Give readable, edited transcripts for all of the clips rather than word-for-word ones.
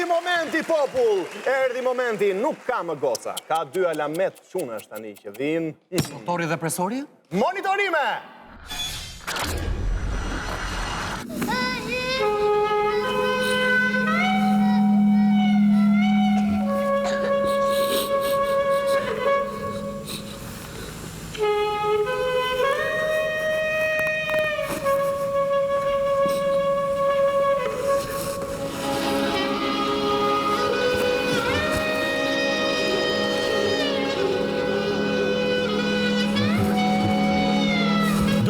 momenti, popull! Erdi momenti, nuk ka më goca. Ka 2 alamet qunësh tani që vinë. Motori dhe presori? Monitorime!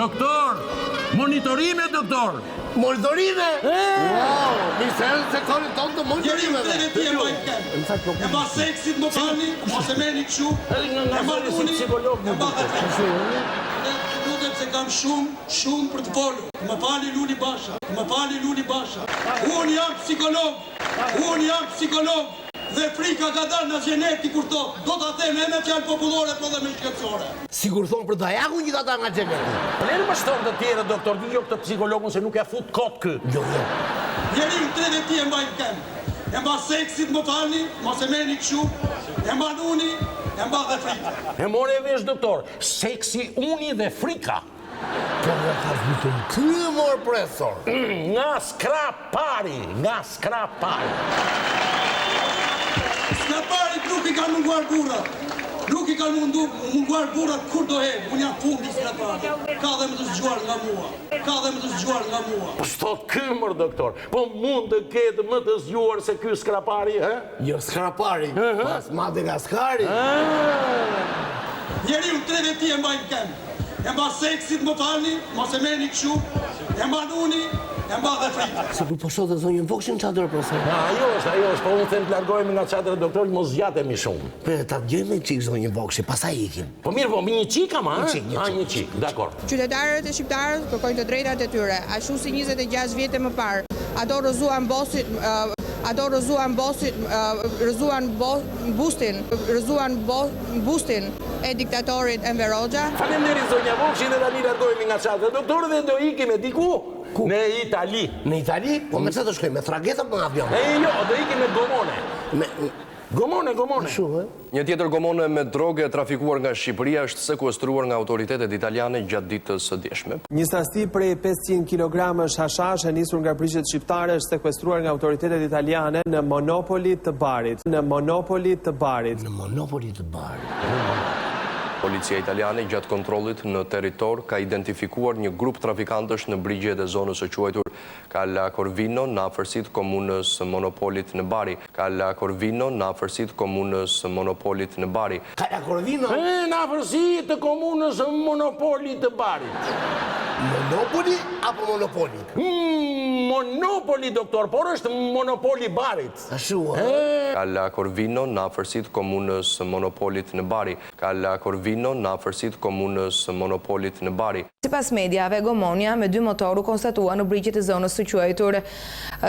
Doktor! Monitorime, doktor! Monitorime? Wow! Mi se koni tonë të monitorimeve. E ba seksit më falni, mos e meni këshu. E ba uni, e ba dhe të. Lutem se kam shumë për të folur. Më fali Luli Basha. Unë jam psikolog. Dhe frika ka dalë në gjeneti kur thot, do të them e me fjalë popullore, po dhe me shkëtësore. Sigur thonë për dajakun gjithë ata nga gjeneti. Lërë më shtonë të tjere, doktor, di jo këtë psikologun se nuk e fut kotë kë. Jo. Njeri në 3 veti e mbajnë kemë. E mba seksit më falni, mos e meni këshu, e mba uni, e mba dhe frika. E more e vesh, doktor, seksi, uni dhe frika. Po nga ka vitën kërë morë presor. Nga skrapari. Skraparit nuk i kanë munguar burat. Nuk i kanë munguar burat kur do he. Unë jam fundi skraparit. Ka dhe më të zgjuar nga mua. Po shto këmër, doktor. Po mund të ketë më të zgjuar se ky skrapari, he? Jo skrapari, pas Madagaskari. Njeri unë 3 veti e mbajnë kemë. E mba seksit më falni, mos e meni këshu, e mba uni, e mba dhe frika. Se ku po shote zonjën Vokshin çadër profesor. Ajo është, po unë them të largohemi nga çadra doktor, mos zgjatemi shumë. Po ta dëgjojmë një çik zonjën Vokshin, pastaj ikim. Po mirë, po me një çik ama, ha? Një çik, dakor. Qytetarët e shqiptarët kërkojnë të drejtat e tyre, ashtu si 26 vite më parë. Ato rrëzuan bustin e diktatorit Enver Hoxha. Faleminderit zonja Vokshin dhe tani largohemi nga çadra doktor dhe do ikim e diku? Në Itali. Në Itali? Po me çfarë do shkojmë? Me traget apo me avion? Jo, do ikim me gomone. Gomone. Shumë, Një tjetër gomone me droge trafikuar nga Shqipëria është sekuestruar nga autoritetet italiane gjatë ditës së djeshme. Një sasi prej 500 kg hashash e nisur nga brigjet shqiptare është sekuestruar nga autoritetet italiane në Monopoli të Barit. Policia italiane gjatë kontrollit në territor ka identifikuar një grup trafikantësh në brigjet e zonës së quajtur Calla Corvino në afërsitë komunës Monopolit në Bari. Calla Corvino në afërsitë komunës Monopolit në Bari. Calla Corvino? Në afërsitë të komunës Monopolit të Barit. Monopoli apo Monopoli? Monopoli, doktor, por është Monopoli Barit. Ashtu, Calla Corvino në afërsitë komunës Monopolit në Bari. Calla Corvino në afërsitë komunës Monopolit në Bari. Sipas mediave, gomonja me 2 motor u konstatua në brigjet e zonës së quajtur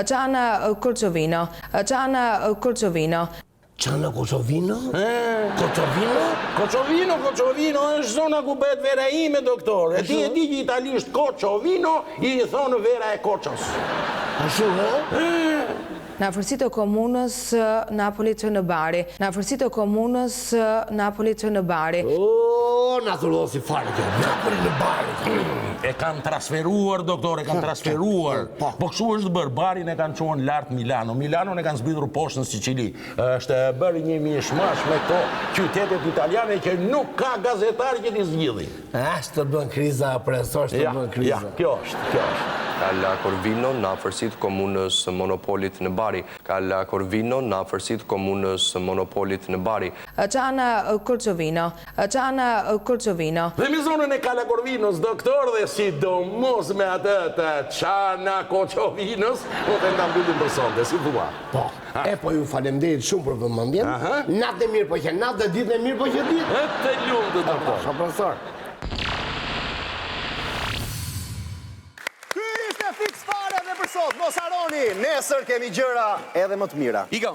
Çana Korçovino. Çana Korçovino? Korçovino është zona ku bëhet vera ime, doktor. E ti e di që italisht Korçovino i thonë vera e Korços. Ashtu, Në afërsitë të komunës Napolit në Bari. Na thullosi fare kjo, Napoli në Bari. E kanë transferuar, doktor, Po kështu është bërë, Barin e kanë qonë lartë Milano. Milanon e kanë zbritur poshtë në Sicili. Është bërë një mishmash me këto qytetet italiane që nuk ka gazetar që t'i zgjidhi. Shtë të bën kriza, profesor, Ja, kjo është. Calla Corvino në afërsitë komunës Monopolit në Bari. Calla Corvino në afërsitë komunës Monopolit në Bari. Çana Korçovino. Dhe mi zonën e Calla Corvinos, doktor, dhe sidomos me atë të Çana Korçovinos, po të nga mbyllim për sonde, si thua. Po, po ju falemderit shumë për vëmendjen. Natë e mirë po që natë dhe ditë e mirë po që ditë. E të lumë, doktor. Profesor. Fiks fare dhe për sot, mos harroni, nesër kemi gjëra edhe më të mira. Ika,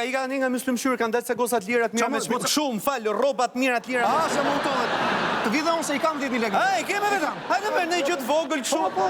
një nga Muslim Shur kanë dalë se gosat lirat mira me shpik. Shumë, falë, robat mirat lirat. Se më utohet. Të vidhe unë se i kam 10.000 lekë. I keme vetëm. Hajde me një gjëtë vogël këshu. Po.